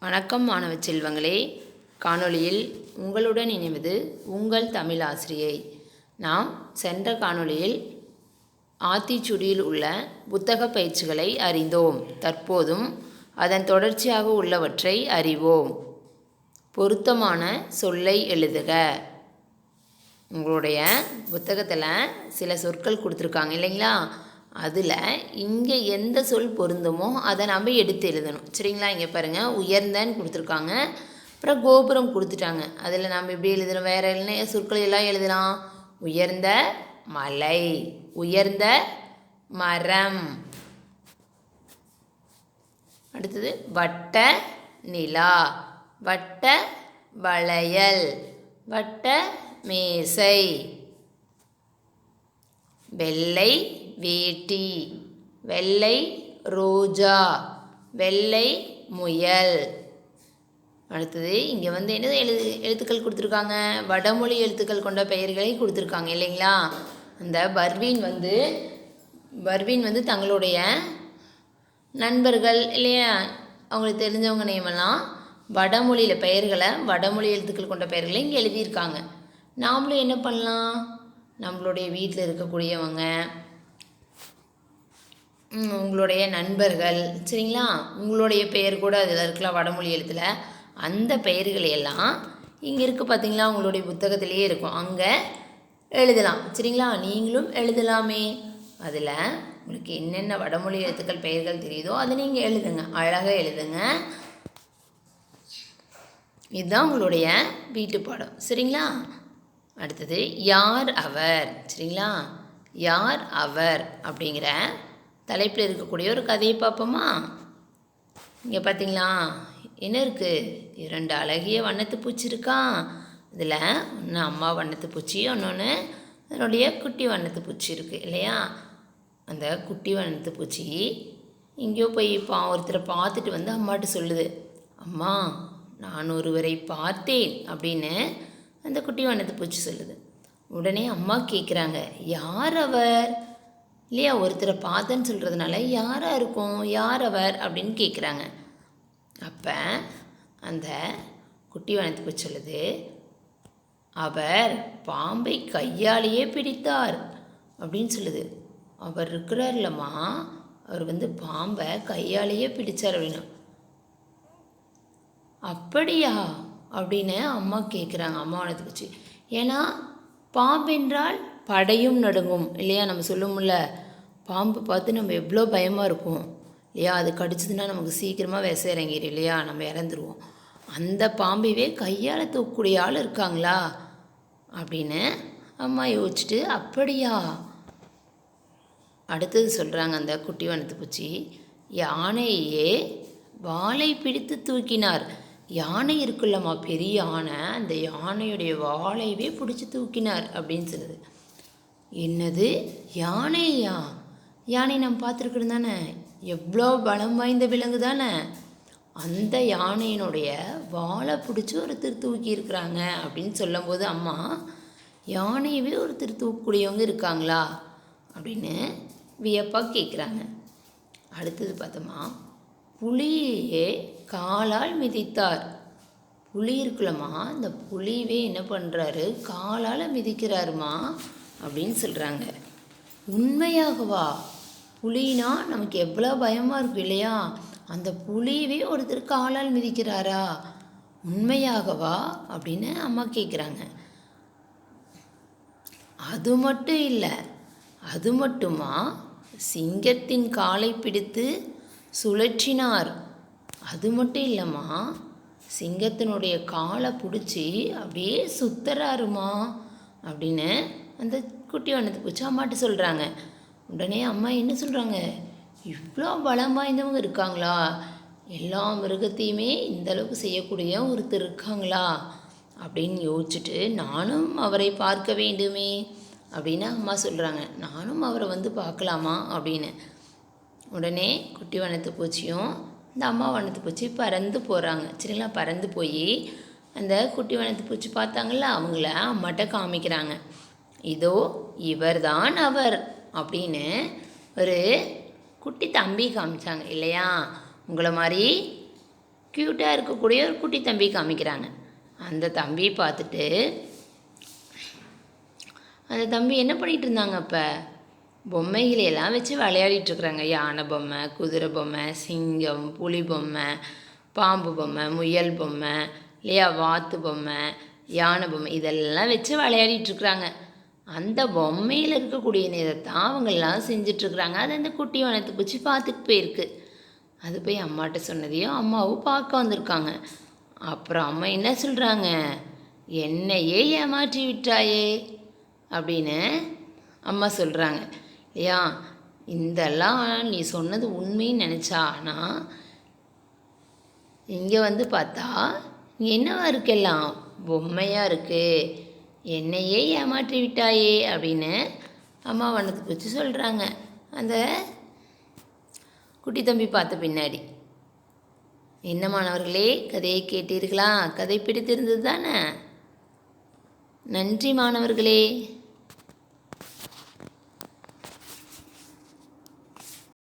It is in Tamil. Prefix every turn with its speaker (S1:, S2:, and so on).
S1: வணக்கம் மாணவ செல்வங்களே. காணொளியில் உங்களுடன் இணைவது உங்கள் தமிழ் ஆசிரியை. நாம் சென்ற காணொளியில் ஆத்திச்சூடியில் உள்ள புத்தக பயிற்சிகளை அறிந்தோம். தற்போதும் அதன் தொடர்ச்சியாக உள்ளவற்றை அறிவோம். பொருத்தமான சொல்லை எழுதுக. உங்களுடைய புத்தகத்தில் சில சொற்கள் கொடுத்துருக்காங்க இல்லைங்களா? அதில் இங்கே எந்த சொல் பொருந்துமோ அதை நம்ம எடுத்து எழுதணும். சரிங்களா? இங்கே பாருங்கள், உயர்ந்தன்னு கொடுத்துருக்காங்க, அப்புறம் கோபுரம் கொடுத்துட்டாங்க. அதில் நம்ம எப்படி எழுதணும்? வேறு என்ன சொற்கள் எல்லாம் எழுதலாம்? உயர்ந்த மலை, உயர்ந்த மரம், அடுத்தது வட்ட நிலா, வட்ட வளையல், வட்ட மேசை, வெள்ளை வேட்டி, வெள்ளை ரோஜா, வெள்ளை முயல். அடுத்தது இங்கே என்ன எழுத்துக்கள் கொடுத்துருக்காங்க? வடமொழி எழுத்துக்கள் கொண்ட பெயர்களை கொடுத்துருக்காங்க இல்லைங்களா? அந்த பர்வீன் வந்து தங்களுடைய நண்பர்கள் இல்லையா, அவங்களுக்கு தெரிஞ்சவங்க நேமெல்லாம் வடமொழியில் பெயர்களை, வடமொழி எழுத்துக்கள் கொண்ட பெயர்களை இங்கே எழுதியிருக்காங்க. நாமளும் என்ன பண்ணலாம்? நம்மளுடைய வீட்டில் இருக்கக்கூடியவங்க, உங்களுடைய நண்பர்கள், சரிங்களா, உங்களுடைய பெயர் கூட அதில் இருக்கலாம் வடமொழி எழுத்தில். அந்த பெயர்களையெல்லாம் இங்கே இருக்குது பார்த்தீங்களா, உங்களுடைய புத்தகத்திலேயே இருக்கும், அங்கே எழுதலாம். சரிங்களா? நீங்களும் எழுதலாமே. அதில் உங்களுக்கு என்னென்ன வடமொழி எழுத்துக்கள் பெயர்கள் தெரியுதோ அதை நீங்கள் எழுதுங்க, அழகாக எழுதுங்க. இதுதான் உங்களுடைய வீட்டு பாடம். சரிங்களா? அடுத்தது யார் அவர். சரிங்களா? யார் அவர் அப்படிங்கிற தலைப்பில் இருக்கக்கூடிய ஒரு கதையை பார்ப்போமா? இங்கே பார்த்தீங்களா என்ன இருக்குது? 2 அழகிய வண்ணத்து பூச்சி இருக்கா. இதில் ஒன்று அம்மா வண்ணத்து பூச்சி, ஒன்று அதனுடைய குட்டி வண்ணத்து பூச்சி இருக்குது இல்லையா? அந்த குட்டி வண்ணத்து பூச்சி எங்கேயோ போய் ஒருத்தரை பார்த்துட்டு வந்து அம்மாட்ட சொல்லுது, அம்மா நான் ஒருவரை பார்த்தேன் அப்படின்னு அந்த குட்டி வண்ணத்து பூச்சி சொல்லுது. உடனே அம்மா கேட்குறாங்க, யார் அவர் இல்லையா? ஒருத்தரை பார்த்தேன்னு சொல்கிறதுனால யாராக இருக்கும், யார் அவர் அப்படின்னு கேட்குறாங்க. அப்போ அந்த குட்டி வண்ணத்து பூச்சி சொல்லுது, அவர் பாம்பை கையாலேயே பிடித்தார் அப்படின்னு சொல்லுது. அவர் இருக்கிறார் இல்லைம்மா, அவர் பாம்பை கையாலேயே பிடித்தார் அப்படின்னு. அப்படியா அப்படின்னு அம்மா கேட்குறாங்க. அம்மா வண்ணத்து பூச்சி, ஏன்னா பாம்பென்றால் படையும் நடுங்கும் இல்லையா? நம்ம சொல்லும்ல, பாம்பு பார்த்து நம்ம எவ்வளோ பயமாக இருக்கும் இல்லையா? அது கடிச்சதுன்னா நமக்கு சீக்கிரமாக விஷ இறங்கிடும் இல்லையா? நம்ம இறந்துருவோம். அந்த பாம்பையே கையால் தூக்கக்கூடிய ஆள் இருக்காங்களா அப்படின்னு அம்மா யோசிச்சுட்டு, அப்படியா. அடுத்தது சொல்கிறாங்க அந்த குட்டி வண்ணத்து பூச்சி, யானையே வாளை பிடித்து தூக்கினார். யானை இருக்குல்லம்மா, பெரிய யானை, அந்த யானையுடைய வாளையவே பிடிச்சி தூக்கினார் அப்படின்னு சொல்லுது. என்னது, யானையா? யானை நம்ம பார்த்துருக்குறது தானே, எவ்வளோ பலம் வாய்ந்த விலங்கு தானே. அந்த யானையினுடைய வாழை பிடிச்சி ஒருத்தர் தூக்கி இருக்கிறாங்க அப்படின்னு சொல்லும்போது அம்மா, யானையவே ஒருத்தர் தூக்கக்கூடியவங்க இருக்காங்களா அப்படின்னு வியப்பாக கேட்குறாங்க. அடுத்தது பார்த்தோமா, புலியே காலால் மிதித்தார். புலி இருக்குல்லம்மா, இந்த புலியவே என்ன பண்ணுறாரு, காலால் மிதிக்கிறாருமா அப்படின்னு சொல்கிறாங்க. உண்மையாகவா? புலினா நமக்கு எவ்வளோ பயமாக இருக்கும் இல்லையா? அந்த புலியவே ஒருத்தர் காலால் மிதிக்கிறாரா? உண்மையாகவா அப்படின்னு அம்மா கேட்குறாங்க. அது மட்டும் இல்லை, அது மட்டுமா, சிங்கத்தின் காலை பிடித்து சுழற்றினார். அது மட்டும் இல்லைம்மா, சிங்கத்தினுடைய காலை பிடிச்சி அப்படியே சுத்துறாருமா அப்படின்னு அந்த குட்டி வண்ணத்து பூச்சி அம்மாட்ட சொல்கிறாங்க. உடனே அம்மா என்ன சொல்கிறாங்க, இவ்வளோ பலம் வாய்ந்தவங்க இருக்காங்களா? எல்லா மிருகத்தையுமே இந்தளவுக்கு செய்யக்கூடிய ஒருத்தர் இருக்காங்களா அப்படின்னு யோசிச்சுட்டு, நானும் அவரை பார்க்க வேண்டுமே அப்படின்னு அம்மா சொல்கிறாங்க. நானும் அவரை பார்க்கலாமா அப்படின்னு. உடனே குட்டி வண்ணத்து பூச்சியும் இந்த அம்மா வண்ணத்து பூச்சி பறந்து போகிறாங்க. சரிங்களா? பறந்து போய் அந்த குட்டி வண்ணத்து பூச்சி பார்த்தாங்கள்ல, அவங்கள அம்மாட்ட காமிக்கிறாங்க. இதோ இவர் தான் அவர் அப்படின்னு ஒரு குட்டி தம்பி காமிச்சாங்க இல்லையா? உங்களை மாதிரி க்யூட்டாக இருக்கக்கூடிய ஒரு குட்டி தம்பி காமிக்கிறாங்க. அந்த தம்பியை பார்த்துட்டு அந்த தம்பி என்ன பண்ணிகிட்டு இருந்தாங்க, அப்போ பொம்மைகளையெல்லாம் வச்சு விளையாடிட்டுருக்குறாங்க. யானை பொம்மை, குதிரை பொம்மை, சிங்கம், புலி பொம்மை, பாம்பு பொம்மை, முயல் பொம்மை, இல்லையா, வாத்து பொம்மை, யானை பொம்மை, இதெல்லாம் வச்சு விளையாடிட்டுருக்குறாங்க. அந்த பொம்மையில் இருக்கக்கூடிய தான் அவங்கெல்லாம் செஞ்சிட்ருக்குறாங்க. அது அந்த குட்டி வனத்து பூச்சி பார்த்துட்டு போயிருக்கு. அது போய் அம்மாட்ட சொன்னதையும் அம்மாவும் பார்க்க வந்திருக்காங்க. அப்புறம் அம்மா என்ன சொல்கிறாங்க, என்னையே ஏமாற்றி விட்டாயே அப்படின்னு அம்மா சொல்கிறாங்க. இல்லையா, இதெல்லாம் நீ சொன்னது உண்மைன்னு நினச்சா, ஆனால் இங்கே வந்து பார்த்தா இங்கே என்னவா இருக்கெல்லாம் பொம்மையாக இருக்குது, என்னையே ஏமாற்றி விட்டாயே அப்படின்னு அம்மா வண்ணத்துக்கு வச்சு சொல்கிறாங்க. அந்த குட்டி தம்பி பார்த்த பின்னாடி. என்ன மாணவர்களே, கதையை கேட்டீர்களா? கதை பிடித்திருந்தது தானே? நன்றி மாணவர்களே.